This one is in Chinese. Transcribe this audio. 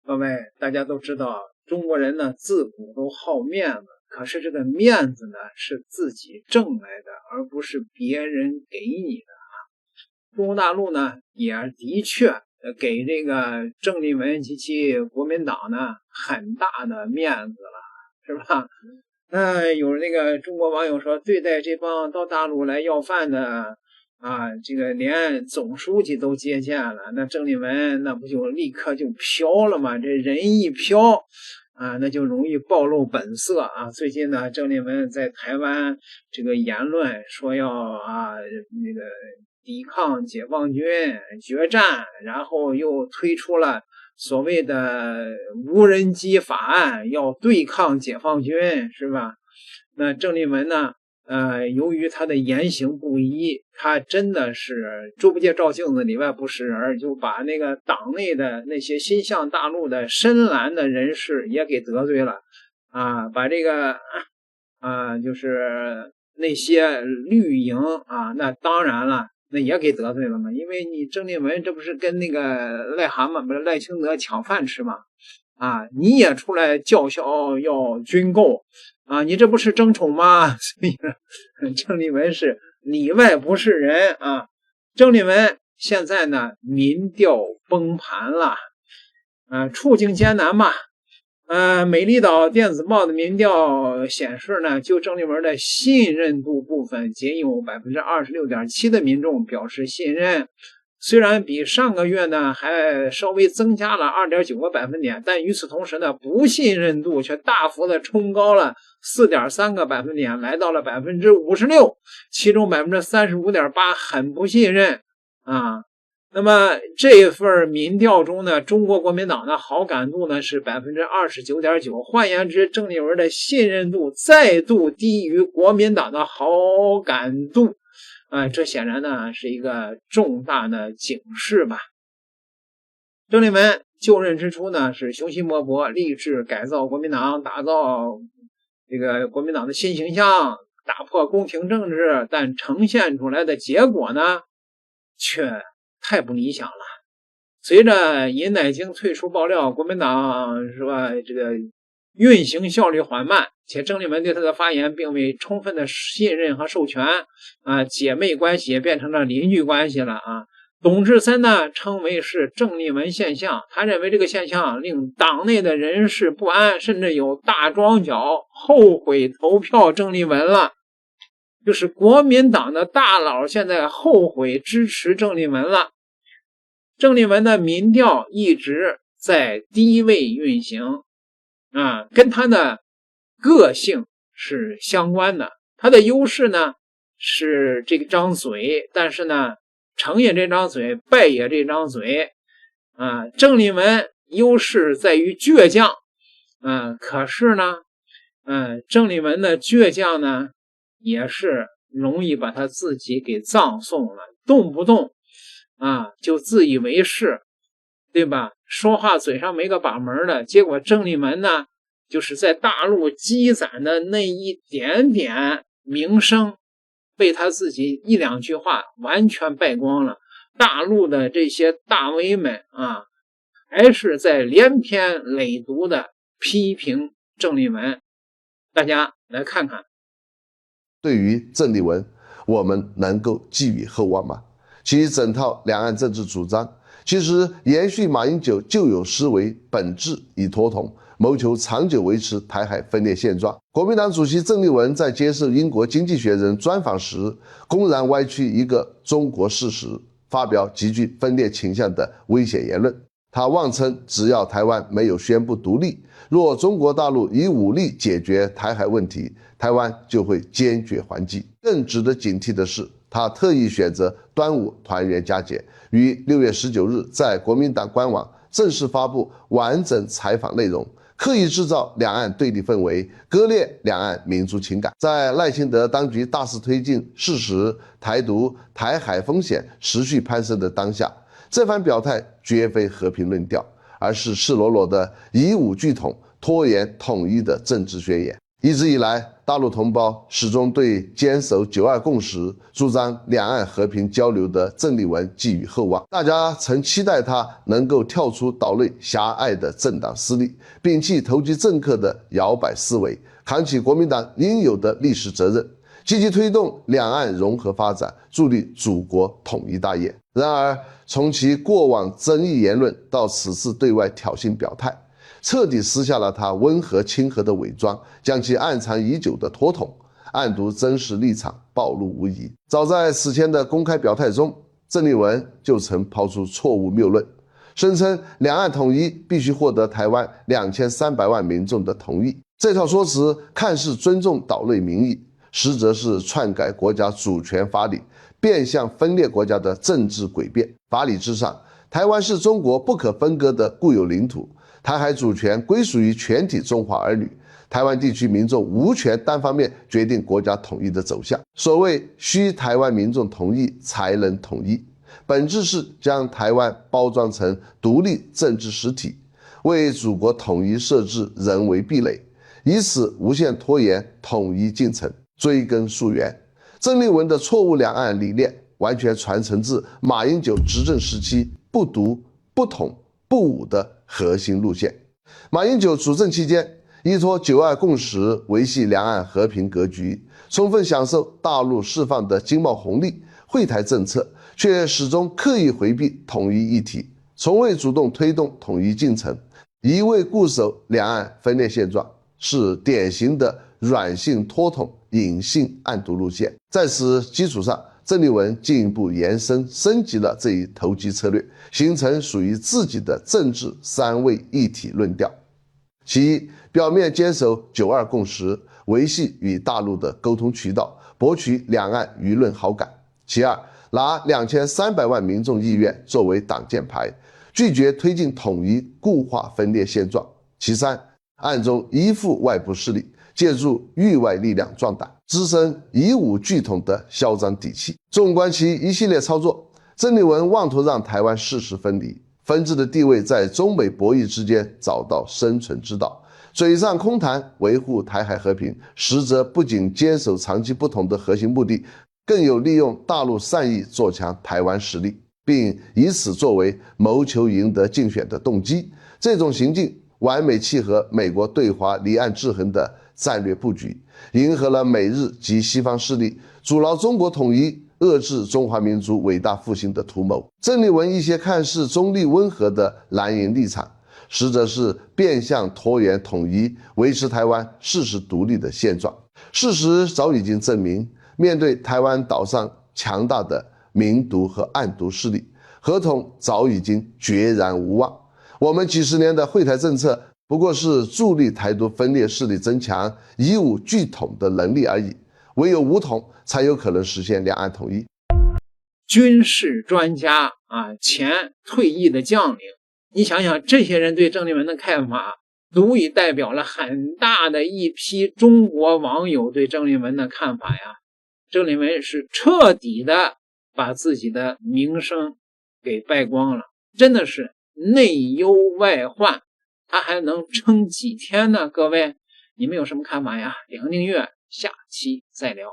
各位，大家都知道，中国人呢自古都好面子，可是这个面子呢是自己挣来的，而不是别人给你的啊。中国大陆呢也的确给这个郑丽文及其国民党呢很大的面子了，是吧？有那个中国网友说，对待这帮到大陆来要饭的这个连总书记都接见了，那郑丽文那不就立刻就飘了吗？这人一飘那就容易暴露本色啊。最近呢，郑丽文在台湾这个言论说要那个抵抗解放军决战，然后又推出了所谓的无人机法案，要对抗解放军，是吧？那郑丽文呢由于他的言行不一，他真的是猪八戒照镜子里外不是人，就把那个党内的那些心向大陆的深蓝的人士也给得罪了把这个就是那些绿营那当然了，那也给得罪了嘛，因为你郑丽文这不是跟那个赖清德抢饭吃吗？你也出来叫嚣要军购你这不是争宠吗？所以郑丽文是里外不是人郑丽文现在呢民调崩盘了处境艰难嘛。美丽岛电子报的民调显示呢，就郑丽文的信任度部分，仅有 26.7% 的民众表示信任。虽然比上个月呢还稍微增加了 2.9个百分点，但与此同时呢，不信任度却大幅的冲高了 4.3个百分点，来到了 56%， 其中 35.8% 很不信任那么这份民调中呢，中国国民党的好感度呢是 29.9%， 换言之，郑丽文的信任度再度低于国民党的好感度这显然呢是一个重大的警示吧。郑丽文就任之初呢是雄心勃勃，立志改造国民党，打造这个国民党的新形象，打破宫廷政治，但呈现出来的结果呢却太不理想了。随着尹乃菁退出爆料，国民党是吧这个运行效率缓慢，且郑丽文对他的发言并未充分的信任和授权姐妹关系也变成了邻居关系了董志森呢称为是郑丽文现象，他认为这个现象令党内的人士不安，甚至有大庄脚后悔投票郑丽文了，就是国民党的大佬现在后悔支持郑丽文了。郑丽文的民调一直在低位运行跟他的个性是相关的。他的优势呢是这张嘴，但是呢成也这张嘴，败也这张嘴郑丽文优势在于倔强可是呢郑丽文的倔强呢也是容易把他自己给葬送了，动不动就自以为是，对吧？说话嘴上没个把门的，结果郑丽文呢就是在大陆积攒的那一点点名声被他自己一两句话完全败光了。大陆的这些大 V 们还是在连篇累牍的批评郑丽文。大家来看看，对于郑丽文我们能够寄予厚望吗？其整套两岸政治主张其实延续马英九旧有思维，本质已脱统，谋求长久维持台海分裂现状。国民党主席郑丽文在接受英国经济学人专访时，公然歪曲一个中国事实，发表极具分裂倾向的危险言论。他妄称只要台湾没有宣布独立，若中国大陆以武力解决台海问题，台湾就会坚决还击。更值得警惕的是，他特意选择端午团圆佳节，于6月19日在国民党官网正式发布完整采访内容，刻意制造两岸对立氛围，割裂两岸民族情感。在赖清德当局大肆推进事实台独、台海风险持续攀升的当下，这番表态绝非和平论调，而是赤裸裸的以武拒统、拖延统一的政治宣言。一直以来，大陆同胞始终对坚守九二共识、主张两岸和平交流的郑丽文寄予厚望。大家曾期待他能够跳出岛内狭隘的政党私利，摒弃投机政客的摇摆思维，扛起国民党应有的历史责任，积极推动两岸融合发展，助力祖国统一大业。然而，从其过往争议言论到此次对外挑衅表态，彻底撕下了他温和亲和的伪装，将其暗藏已久的脱筒、暗读真实立场暴露无遗。早在此前的公开表态中，郑丽文就曾抛出错误谬论，声称两岸统一必须获得台湾2300万民众的同意。这套说辞看似尊重岛内民意，实则是篡改国家主权法理，变相分裂国家的政治诡辩。法理之上，台湾是中国不可分割的固有领土，台海主权归属于全体中华儿女，台湾地区民众无权单方面决定国家统一的走向。所谓需台湾民众同意才能统一，本质是将台湾包装成独立政治实体，为祖国统一设置人为壁垒，以此无限拖延统一进程，追根溯源。郑丽文的错误两岸理念完全传承自马英九执政时期不独、不统、不武的核心路线。马英九主政期间，依托九二共识维系两岸和平格局，充分享受大陆释放的经贸红利，惠台政策，却始终刻意回避统一议题，从未主动推动统一进程，一味固守两岸分裂现状，是典型的软性脱统、隐性暗读路线。在此基础上，郑丽文进一步延伸升级了这一投机策略，形成属于自己的政治三位一体论调。其一，表面坚守九二共识，维系与大陆的沟通渠道，博取两岸舆论好感；其二，拿2300万民众意愿作为挡箭牌，拒绝推进统一，固化分裂现状；其三，暗中依附外部势力，借助域外力量壮胆，滋生以武拒统的嚣张底气。纵观其一系列操作，郑丽文妄图让台湾事实分离，分治的地位在中美博弈之间找到生存之道，嘴上空谈维护台海和平，实则不仅坚守长期不同的核心目的，更有利用大陆善意做强台湾实力，并以此作为谋求赢得竞选的动机。这种行径完美契合美国对华离岸制衡的战略布局，迎合了美日及西方势力阻挠中国统一、遏制中华民族伟大复兴的图谋。郑丽文一些看似中立温和的蓝营立场，实则是变相拖延统一、维持台湾事实独立的现状。事实早已经证明，面对台湾岛上强大的明独和暗独势力，合统早已经决然无望。我们几十年的惠台政策不过是助力台独分裂势力增强以武拒统的能力而已，唯有武统才有可能实现两岸统一。军事专家前退役的将领，你想想这些人对郑丽文的看法，足以代表了很大的一批中国网友对郑丽文的看法呀。郑丽文是彻底的把自己的名声给败光了，真的是内忧外患，他还能撑几天呢？各位，你们有什么看法呀？点个订阅，下期再聊。